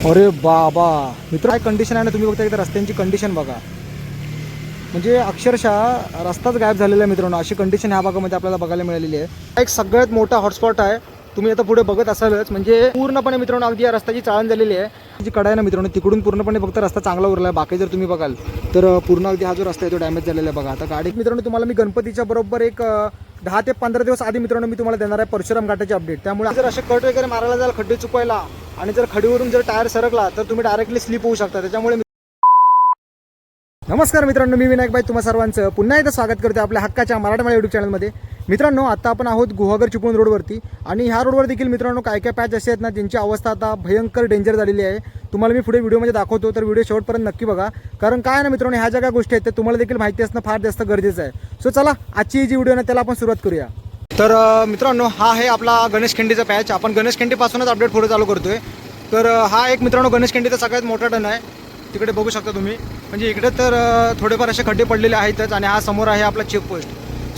अरे बाबा मित्र, काय कंडिशन आहे ना. तुम्ही बघता इथं रस्त्यांची कंडिशन बघा, म्हणजे अक्षरशः रस्ताच गायब झालेला आहे मित्रांनो. अशी कंडिशन ह्या भागामध्ये आपल्याला बघायला मिळालेली आहे. एक सगळ्यात मोठा हॉटस्पॉट आहे, तुम्ही आता पुढे बघत असालच. म्हणजे पूर्णपणे मित्रांनो अगदी या रस्त्याची चाळण झालेली आहे. जी कडा आहे ना मित्रांनो, तिकडून पूर्णपणे फक्त रस्ता चांगला उरला आहे. बाकी जर तुम्ही बघाल तर पूर्ण अगदी हा जो रस्ता आहे तो डॅमेज झालेला आहे बघा. आता गाडी मित्रांनो तुम्हाला मी गणपतीच्या बरोबर एक 10 ते 15 दिवस आधी मित्रांनो मी तुम्हाला देणार आहे परशुराम घाटाची अपडेट. त्यामुळे जर असे कट वगैरे मारायला जाल, खड्डे चुकवायला, आणि जर खडीवरून जर टायर सरकला तर तुम्ही डायरेक्टली स्लिप होऊ शकता. त्याच्यामुळे नमस्कार मित्रांनो, मी विनायक भाई तुम्हा सर्वांचं पुन्हा एकदा स्वागत करते आपल्या हक्काच्या मराठमोळ्या यूट्यूब चॅनलमध्ये. मित्रांनो आता आपण आहोत गुहागर चिपळूण रोडवरती, आणि ह्या रोडवर देखील मित्रांनो काय काय पॅच असे आहेत ना ज्यांची अवस्था आता भयंकर डेंजर झालेली आहे. तुम्हाला मी पुढे व्हिडिओमध्ये दाखवतो, तर व्हिडिओ शेवटपर्यंत नक्की बघा. कारण काय ना मित्रांनो, ह्या ज्या काही गोष्टी आहेत ते तुम्हाला देखील माहिती असणं फार जास्त गरजेचं आहे. सो चला आजची जी व्हिडिओ आहे त्याला आपण सुरुवात करूया. तर मित्रांनो हा आहे आपला गणेश खिंडीचा पॅच. आपण गणेश खिंडीपासूनच अपडेट पुढे चालू करतोय. तर हा एक मित्रांनो गणेश खिंडीचा सगळ्यात मोठा टन आहे. तिकडे बघू शकता तुम्ही, म्हणजे इकडे तर थोडेफार असे खड्डे पडलेले आहेतच, आणि हा समोर आहे आपला चेकपोस्ट.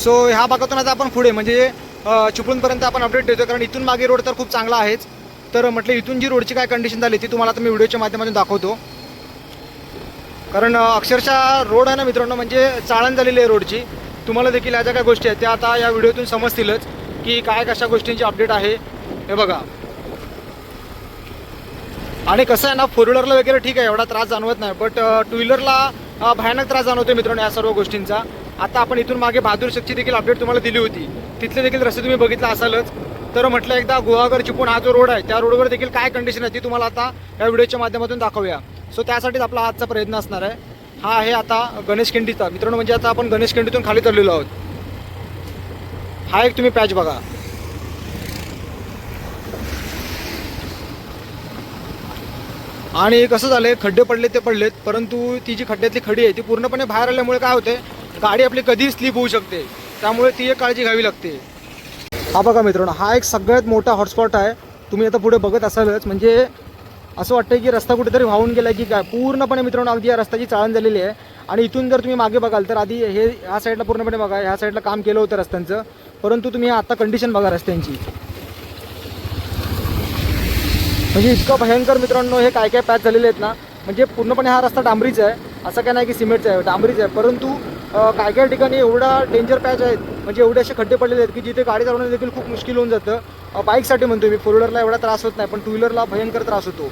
सो ह्या भागातून आता आपण पुढे म्हणजे चिपळूणपर्यंत आपण अपडेट देतो, कारण इथून मागे रोड तर खूप चांगला आहेच. तर म्हटलं इथून जी रोडची काय कंडिशन झाली ती तुम्हाला आता मी व्हिडिओच्या माध्यमातून दाखवतो. कारण अक्षरशः रोड आहे ना मित्रांनो, म्हणजे चाळण झालेली आहे रोडची. तुम्हाला देखील या ज्या काय गोष्टी आहेत त्या आता या व्हिडिओतून समजतीलच की काय कशा गोष्टींची अपडेट आहे. हे बघा, आणि कसं आहे ना, फोर व्हीलरला वगैरे ठीक आहे, एवढा त्रास जाणवत नाही, बट टू व्हीलरला भयानक त्रास जाणवतो मित्रांनो या सर्व गोष्टींचा. आता आपण इथून मागे बहादूर शेखची देखील अपडेट तुम्हाला दिली होती, तिथले देखील रस्ते तुम्ही बघितला असालच. तर म्हटलं एकदा गुहागर चिपळूण हा जो रोड आहे त्या रोडवर देखील काय कंडिशन आहे ती तुम्हाला आता या व्हिडिओच्या माध्यमातून दाखवूया. सो त्यासाठीच आपला आजचा प्रयत्न असणार आहे. हा आहे आता गणेश खिंडीचा मित्रांनो, म्हणजे आता आपण गणेश खिंडीतून खाली चाललेलो आहोत. हा एक तुम्ही पॅच बघा, आणि कसं झालंय, खड्डे पडले ते पडलेत, परंतु ती जी खड्ड्यातली खडी आहे ती पूर्णपणे बाहेर आल्यामुळे काय होते, गाडी आपली कधीही स्लिप होऊ शकते. त्यामुळे ती एक काळजी घ्यावी लागते. हा बघा मित्रांनो, हा एक सगळ्यात मोठा हॉटस्पॉट आहे. तुम्ही आता पुढे बघत असालच, म्हणजे असं वाटतं की रस्ता कुठेतरी वाहून गेला की काय. पूर्णपणे मित्रांनो अगदी या रस्त्याची चाळण झालेली आहे. आणि इथून जर तुम्ही मागे बघाल तर आधी हे ह्या साईडला पूर्णपणे बघा, ह्या साईडला काम केलं होतं रस्त्यांचं, परंतु तुम्ही आता कंडिशन बघा रस्त्यांची, म्हणजे इतकं भयंकर मित्रांनो हे काय काय पॅच झालेले आहेत ना. म्हणजे पूर्णपणे हा रस्ता डांबरीचा आहे, असं काय नाही की सिमेंटचा आहे, डांबरीचा आहे. परंतु काय काय ठिकाणी एवढा डेंजर पॅच आहेत, म्हणजे एवढे असे खड्डे पडलेले आहेत की जिथे गाडी चालवणं देखील खूप मुश्किल होऊन जातं. बाईकसाठी म्हणतो मी, फोर व्हीलरला एवढा त्रास होत नाही, पण टू व्हीलरला भयंकर त्रास होतो.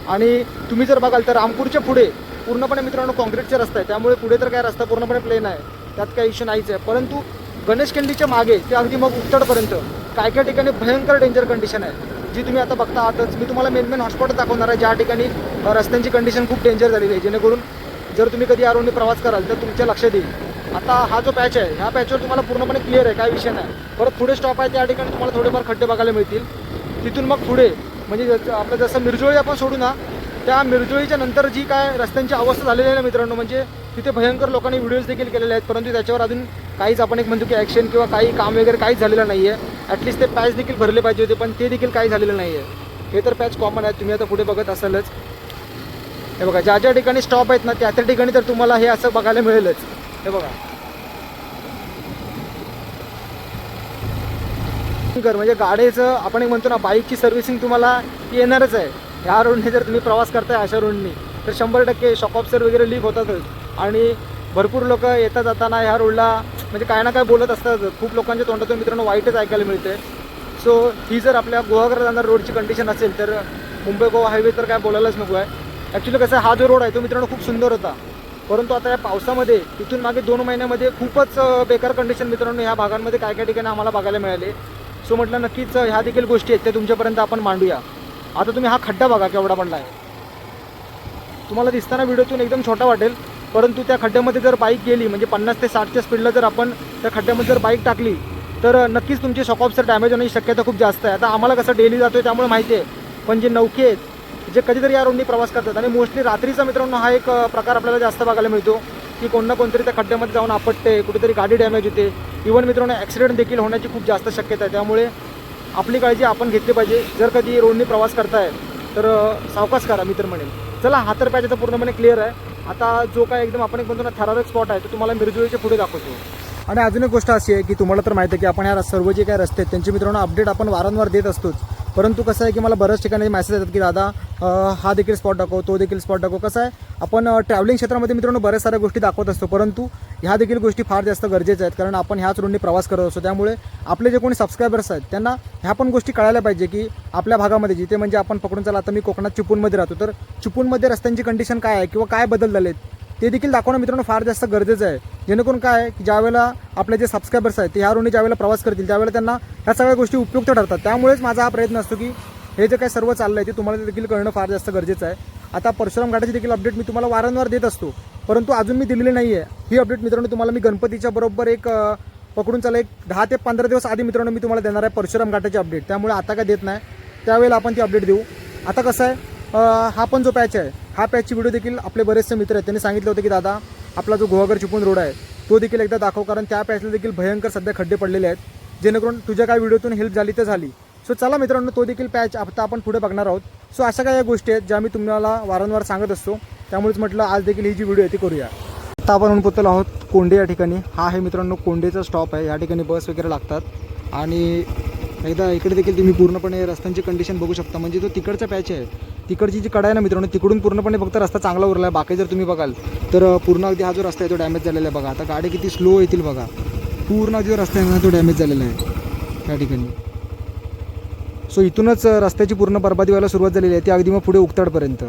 आणि तुम्ही जर बघाल तर रामपूरच्या पुढे पूर्णपणे मित्रांनो कॉन्क्रीटचा रस्ता आहे, त्यामुळे पुढे तर काय रस्ता पूर्णपणे प्लेन आहे, त्यात काही इश्यू नाहीच आहे. परंतु गणेश खिंडीच्या मागे ते अगदी मग उत्तरपर्यंत काय काय ठिकाणी भयंकर डेंजर कंडिशन आहे, जी तुम्ही आता बघता आहातच. मी तुम्हाला मेन हॉटस्पॉट दाखवणार आहे ज्या ठिकाणी रस्त्यांची कंडिशन खूप डेंजर झालेली आहे, जेणेकरून जर तुम्ही कधी या रोडने प्रवास कराल तर तुमच्या लक्षात येईल. आता हा जो पॅच आहे ह्या पॅचवर तुम्हाला पूर्णपणे क्लिअर आहे, काय विषय नाही. परत पुढे स्टॉप आहे त्या ठिकाणी तुम्हाला थोडेफार खड्डे बघायला मिळतील. तिथून मग पुढे म्हणजे आपलं जसं मिरजोळी आपण सोडू ना, त्या मिरजोळीच्या नंतर जी काय रस्त्यांची अवस्था झालेली आहे ना मित्रांनो, म्हणजे तिथे भयंकर लोकांनी व्हिडिओज देखील केलेले आहेत, परंतु त्याच्यावर अजून काहीच आपण एक म्हणतो की ॲक्शन किंवा काही काम वगैरे काहीच झालेलं नाही आहे. ॲटलिस्ट ते पॅच देखील भरले पाहिजे होते, पण ते देखील काही झालेलं नाही आहे. हे तर पॅच कॉमन आहे, तुम्ही आता पुढे बघत असालच. हे बघा, ज्या ज्या ठिकाणी स्टॉप आहेत ना त्या त्या ठिकाणी तर तुम्हाला हे असं बघायला मिळेलच. हे बघा, म्हणजे गाडीचं आपण एक म्हणतो ना, बाईकची सर्व्हिसिंग तुम्हाला येणारच आहे. ह्या रोडने जर तुम्ही प्रवास करताय अशा रोडने तर 100% शॉक ऑब्सर वगैरे लीक होतातच. आणि भरपूर लोक येता जाताना ह्या रोडला म्हणजे काय ना काय बोलत असतात. खूप लोकांच्या तोंडातून मित्रांनो वाईटच ऐकायला मिळते. सो ही जर आपल्या गुहागर जाणार रोडची कंडिशन असेल तर मुंबई गोवा हायवे तर काय बोलायलाच नको आहे. ॲक्च्युली कसं हा जो रोड आहे तो मित्रांनो खूप सुंदर होता, परंतु आता या पावसामध्ये इथून मागे 2 महिन्यामध्ये खूपच बेकार कंडिशन मित्रांनो ह्या भागांमध्ये काय काय ठिकाणी आम्हाला बघायला मिळाले. सो म्हटलं नक्कीच ह्या देखील गोष्टी आहेत त्या तुमच्यापर्यंत आपण मांडूया. आता तुम्ही हा खड्डा बघा केवढा पडला आहे. तुम्हाला दिसताना व्हिडिओतून एकदम छोटा वाटेल, परंतु त्या खड्ड्यामध्ये जर बाईक गेली म्हणजे 50 ते 60च्या स्पीडला जर आपण त्या खड्ड्यामध्ये जर बाईक टाकली तर नक्कीच तुमचे शॉक ऑब्सर डॅमेज होण्याची शक्यता खूप जास्त आहे. आता आम्हाला कसं डेली जातो आहे त्यामुळे माहिती आहे, पण जे नौके आहेत जे कधीतरी या रोडनी प्रवास करतात, आणि मोस्टली रात्रीचा मित्रांनो हा एक प्रकार आपल्याला जास्त बघायला मिळतो की कोण ना कोणतरी त्या खड्ड्यामध्ये जाऊन आपटते, कुठेतरी गाडी डॅमेज होते. इव्हन मित्रांनो ॲक्सिडेंट देखील होण्याची खूप जास्त शक्यता आहे. त्यामुळे आपली काळजी आपण घेतली पाहिजे. जर कधी रोडनी प्रवास करताय तर सावकाश करा मी तर म्हणेल. चला, हा तर पॅच आता पूर्णपणे क्लिअर आहे. आता जो काय एकदम आपण एक म्हणतो ना ठराविक स्पॉट आहे तो तुम्हाला मिरजोळीच्या पुढे दाखवतो. आणि अजून एक गोष्ट अशी आहे की तुम्हाला तर माहिती आहे की आपण ह्या सर्व जे काही रस्ते आहेत त्यांचे मित्रांनो अपडेट आपण वारंवार देत असतोच. परंतु कसं आहे की मला बऱ्याच ठिकाणी मेसेज येतात की दादा हा देखील स्पॉट दाखव, तो देखील स्पॉट दाखव. कसं आहे आपण ट्रॅव्हलिंग क्षेत्रामध्ये मित्रांनो बऱ्याच साऱ्या गोष्टी दाखवत असतो, परंतु ह्या देखील गोष्टी फार जास्त गरजेच्या आहेत. कारण आपण ह्याच रोडने प्रवास करत असतो, त्यामुळे आपले जे कोणी सबस्क्रायबर्स आहेत त्यांना ह्या पण गोष्टी कळायला पाहिजे की आपल्या भागामध्ये जिथे म्हणजे आपण पकडून चला, आता मी कोकणात चिपळूणमध्ये राहतो, तर चिपळूणमध्ये रस्त्यांची कंडिशन काय आहे किंवा काय बदल झालेत ते देखील दाखवणं मित्रांनो फार जास्त गरजेचं आहे. जेणेकरून काय आहे की ज्यावेळेला आपले जे सबस्क्रायबर्स आहेत ते ह्या रोडने ज्यावेळेला प्रवास करतील त्यावेळेला त्यांना ह्या सगळ्या गोष्टी उपयुक्त ठरतात. त्यामुळेच माझा हा प्रयत्न असतो की हे जे काही सर्व चाललं आहे ते तुम्हाला देखील कळणं फार जास्त गरजेचं आहे. आता परशुराम घाटाची देखील अपडेट मी तुम्हाला वारंवार देत असतो, परंतु अजून मी दिलेली नाही आहे. ही अपडेट मित्रांनो तुम्हाला मी गणपतीच्या बरोबर एक पकडून चला एक 10 ते 15 दिवस आधी मित्रांनो मी तुम्हाला देणार आहे परशुराम घाटाची अपडेट. त्यामुळे आता काय देत नाही, त्यावेळेला आपण ती अपडेट देऊ. आता कसं आहे हा पण जो पॅच आहे हा पॅचची व्हिडिओ देखील आपले बरेचसे मित्र आहेत त्यांनी सांगितलं होतं की दादा आपला जो गुहागर चिपळूण रोड आहे तो देखील एकदा दाखव, कारण त्या पॅचला देखील भयंकर सध्या खड्डे पडलेले आहेत. जेणेकरून तुझ्या काय व्हिडिओतून हेल्प झाली तर झाली. सो चला मित्रांनो तो देखील पॅच आता आपण पुढे बघणार आहोत. सो अशा काही गोष्टी आहेत ज्या मी तुम्हाला वारंवार सांगत असतो, त्यामुळेच म्हटलं आज देखील ही जी व्हिडिओ आहे ती करूया. आता आपण पोहोचलो आहोत कोंडे या ठिकाणी. हा आहे मित्रांनो कोंडेचा स्टॉप आहे. या ठिकाणी बस वगैरे लागतात आणि एकदा इकडे देखील तुम्ही पूर्णपणे रस्त्यांची कंडिशन बघू शकता. म्हणजे तो तिकडचा पॅच आहे, तिकडची जी कडा आहे ना मित्रांनो तिकडून पूर्णपणे फक्त रस्ता चांगला उरला आहे. बाकी जर तुम्ही बघाल तर पूर्ण अगदी हा जो रस्ता आहे तो डॅमेज झालेला आहे. बघा आता गाडी किती स्लो येतील बघा, पूर्ण जो रस्ता आहे ना तो डॅमेज झालेला आहे त्या ठिकाणी. सो इथूनच रस्त्याची पूर्ण बरबादी व्हायला सुरुवात झालेली आहे, ती अगदी मग पुढे उक्ताडपर्यंत.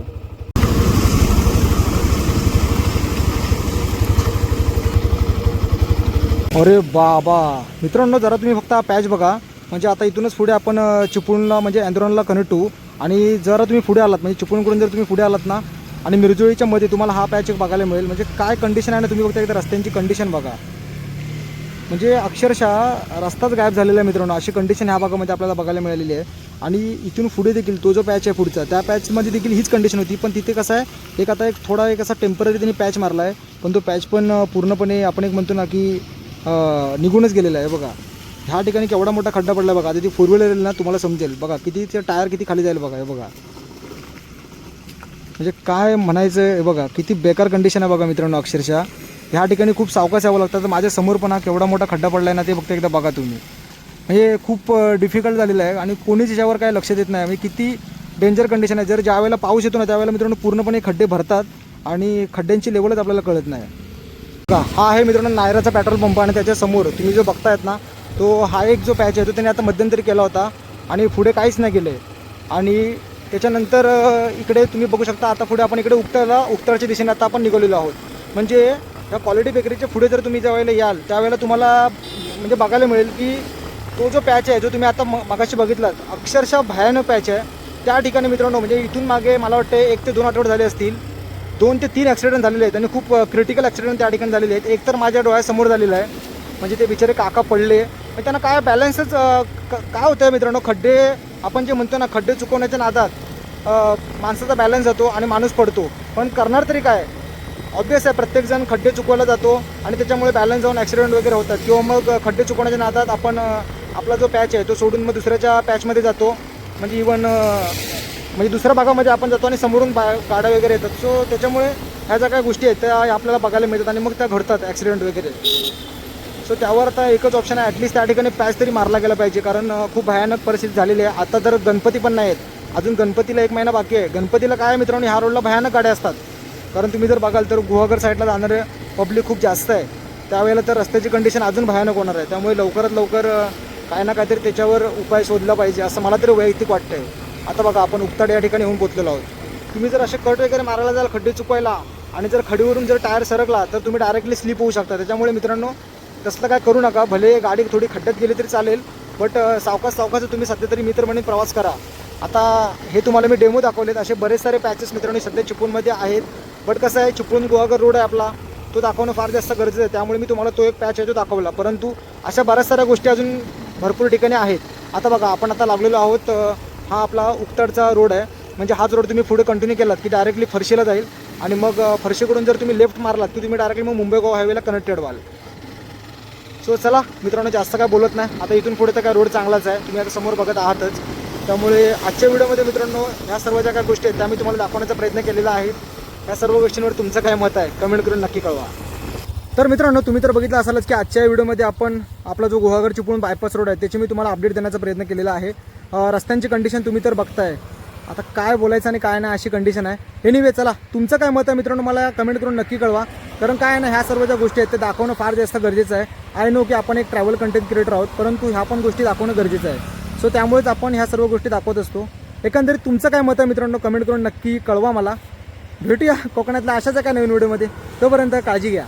अरे बाबा मित्रांनो जरा तुम्ही फक्त हा पॅच बघा. म्हणजे आता इथूनच पुढे आपण चिपळूणला म्हणजे अँद्रोनला कनेक्ट होऊ. आणि जरा तुम्ही पुढे आलात म्हणजे चिपळूणकडून जर तुम्ही पुढे आलात ना आणि मिरजोळीच्या मध्ये तुम्हाला हा पॅच बघायला मिळेल. म्हणजे काय कंडिशन आहे ना, तुम्ही बघता एकदा रस्त्यांची कंडिशन बघा. म्हणजे अक्षरशः रस्ताच गायब झालेला आहे मित्रांनो, अशी कंडिशन ह्या भागामध्ये आपल्याला बघायला मिळालेली आहे. आणि इथून पुढे देखील तो जो पॅच आहे पुढचा त्या पॅचमध्ये देखील हीच कंडिशन होती. पण तिथे कसं आहे एक आता थोडा असा टेम्पररी त्यांनी पॅच मारला आहे, पण तो पॅच पण पूर्णपणे आपण एक म्हणतो ना की निघूनच गेलेला आहे. बघा ह्या ठिकाणी केवढा मोठा खड्डा पडला बघा. आता ती फोर व्हीलर येईल ना तुम्हाला समजेल. बघा किती ते टायर किती खाली जाईल बघा. हे बघा म्हणजे काय म्हणायचं आहे बघा, किती बेकार कंडिशन आहे बघा मित्रांनो. अक्षरशः ह्या ठिकाणी खूप सावकाश यावं लागतं. तर माझ्या समोर पण हा केवढा मोठा खड्डा पडला आहे ना ते फक्त एकदा बघा तुम्ही. म्हणजे खूप डिफिकल्ट झालेलं आहे आणि कोणीच याच्यावर काय लक्ष देत नाही. म्हणजे किती डेंजर कंडिशन आहे. जर ज्या वेळेला पाऊस येतो ना त्यावेळेला मित्रांनो पूर्णपणे खड्डे भरतात आणि खड्ड्यांची लेवलच आपल्याला कळत नाही. बघा हा आहे मित्रांनो नायराचा पेट्रोल पंप आणि त्याच्यासमोर तुम्ही जो बघतायत ना तो हा एक जो पॅच आहे तो त्याने आता मध्यंतरी केला होता आणि पुढे काहीच नाही केलं आहे. आणि त्याच्यानंतर इकडे तुम्ही बघू शकता आता पुढे आपण इकडे उक्ताडच्या दिशेने आता आपण निघालेलो आहोत. म्हणजे या क्वालिटी बेकरीच्या पुढे जर तुम्ही ज्या वेळेला याल त्यावेळेला तुम्हाला म्हणजे बघायला मिळेल की तो जो पॅच आहे जो तुम्ही आता मगाशी बघितलात अक्षरशः भयानक पॅच आहे. त्या ठिकाणी मित्रांनो म्हणजे इथून मागे मला वाटतं 1 ते 2 आठवडे झाले असतील, 2 ते 3 ॲक्सिडेंट झालेले आहेत आणि खूप क्रिटिकल ॲक्सिडेंट त्या ठिकाणी झालेले आहेत. एक तर माझ्या डोळ्यासमोर झालेला आहे, म्हणजे ते बिचारे काका पडले. पण त्यांना काय बॅलन्सच काय होतं आहे मित्रांनो, खड्डे आपण जे म्हणतो ना खड्डे चुकवण्याच्या नादात माणसाचा बॅलन्स जातो आणि माणूस पडतो. पण करणार तरी काय, ऑब्वियस आहे प्रत्येकजण खड्डे चुकवायला जातो आणि त्याच्यामुळे बॅलन्स जाऊन ॲक्सिडेंट वगैरे होतात. किंवा मग खड्डे चुकवण्याच्या नादात आपण आपला जो पॅच आहे तो सोडून मग दुसऱ्याच्या पॅचमध्ये जातो. म्हणजे इवन म्हणजे दुसऱ्या भागामध्ये आपण जातो आणि समोरून गाड्या वगैरे येतात. सो त्याच्यामुळे ह्या ज्या काही गोष्टी आहेत त्या आपल्याला बघायला मिळतात आणि मग त्या घडतात ॲक्सिडेंट वगैरे. सो त्यावर आता एकच ऑप्शन आहे, ॲटलिस्ट त्या ठिकाणी पॅच तरी मारला गेला पाहिजे, कारण खूप भयानक परिस्थिती झालेली आहे. आता तर गणपती पण नाही आहेत, अजून गणपतीला 1 महिना बाकी आहे. गणपतीला काय मित्रांनो ह्या रोडला भयानक गाड्या असतात, कारण तुम्ही जर बघाल तर गुहागर साईडला जाणारे पब्लिक खूप जास्त आहे. त्यावेळेला तर रस्त्याची कंडिशन अजून भयानक होणार आहे. त्यामुळे लवकरात लवकर काय ना काहीतरी त्याच्यावर उपाय शोधला पाहिजे असं मला तरी वैयक्तिक वाटतं आहे. आता बघा आपण उक्ताड या ठिकाणी येऊन पोचलेलो आहोत. तुम्ही जर असे कट वगैरे मारायला जाल खड्डे चुकवायला आणि जर खडीवरून जर टायर सरकला तर तुम्ही डायरेक्टली स्लिप होऊ शकता. त्याच्यामुळे मित्रांनो तसलं काय करू नका. भले गाडी थोडी खड्ड्यात गेली तरी चालेल, बट सावकाश तुम्ही सध्या तरी मित्र म्हणून प्रवास करा. आता हे तुम्हाला मी डेमो दाखवलेत, असे बरेच सारे पॅचेस मित्रांनो सध्या चिपळूणमध्ये आहेत. बट कसं आहे चिपळूण गुहागर रोड आहे आपला, तो दाखवणं फार जास्त गरजेचं आहे. त्यामुळे मी तुम्हाला तो एक पॅच आहे तो दाखवला, परंतु अशा बऱ्याच साऱ्या गोष्टी अजून भरपूर ठिकाणी आहेत. आता बघा आपण आता लागलेलो आहोत, हा आपला उक्ताडचा रोड आहे. म्हणजे हाच रोड तुम्ही पुढे कंटिन्यू केलात की डायरेक्टली फरशीला जाईल आणि मग फरशीकडून जर तुम्ही लेफ्ट मारलात की तुम्ही डायरेक्टली मग मुंबई गोवा हायवेला कनेक्टेड व्हाल. सो चला मित्रांनो जास्त काय बोलत नाही, आता इथून पुढे तर काय रोड चांगलाच आहे, तुम्ही आता समोर बघत आहातच. त्यामुळे आजच्या व्हिडिओमध्ये मित्रांनो ह्या सर्व ज्या काही गोष्टी आहेत त्या मी तुम्हाला दाखवण्याचा प्रयत्न केलेला आहे. या सर्व गोष्टींवर तुमचं काय मत आहे कमेंट करून नक्की कळवा. तर मित्रांनो, तुम्ही तर बघितलं असालच की आजच्या व्हिडिओमध्ये आपण आपला जो गुहागर चिपळूण बायपास रोड आहे त्याची मी तुम्हाला अपडेट देण्याचा प्रयत्न केलेला आहे. रस्त्यांची कंडिशन तुम्ही तर बघताय, आता काय बोलायचं आणि काय नाही अशी कंडिशन आहे. एनिवे चला, तुमचं काय मत आहे मित्रांनो मला कमेंट करून नक्की कळवा. कारण काय ना, ह्या सर्व ज्या गोष्टी आहेत ते दाखवणं फार जास्त गरजेचं आहे. आय नो की आपण एक ट्रॅव्हल कंटेंट क्रिएटर आहोत, परंतु ह्या पण गोष्टी दाखवणं गरजेचं आहे. सो त्यामुळेच आपण ह्या सर्व गोष्टी दाखवत असतो. एकंदरीत तुमचं काय मत आहे मित्रांनो कमेंट करून नक्की कळवा मला. भेटूया कोकणातल्या अशाच एका नवीन व्हिडिओमध्ये. तोपर्यंत काळजी घ्या.